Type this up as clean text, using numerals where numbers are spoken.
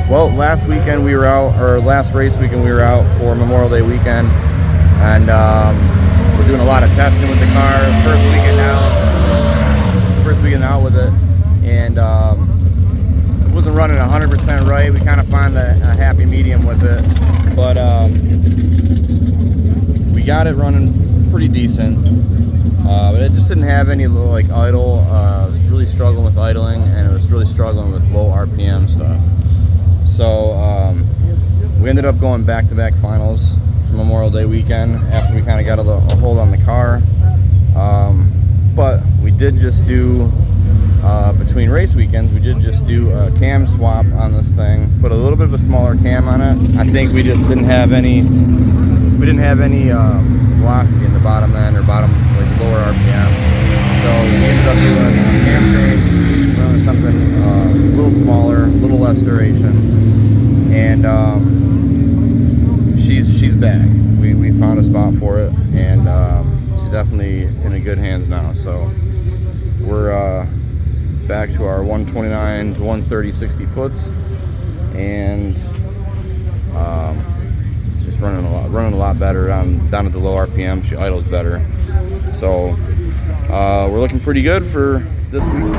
Well, last weekend we were out, or last race weekend we were out for Memorial Day weekend, and we're doing a lot of testing with the car. First weekend out with it, and it wasn't running 100% right. We kind of find a happy medium with it, but we got it running pretty decent. But it just didn't have any like idle. It was really struggling with idling, and it was really struggling with low RPM stuff. So we ended up going back-to-back finals for Memorial Day weekend after we kind of got a hold on the car. But we did just do, between race weekends, we did just do a cam swap on this thing. Put a little bit of a smaller cam on it. I think we just didn't have any, velocity in the bottom end or like lower RPM. So we ended up doing a cam change, running something a little smaller, a little less duration, and she's back. We found a spot for it, and she's definitely in a good hands now. So we're back to our 129 to 130 60 foots, and it's just running a lot better down at the low RPM. She idles better, so we're looking pretty good for this week.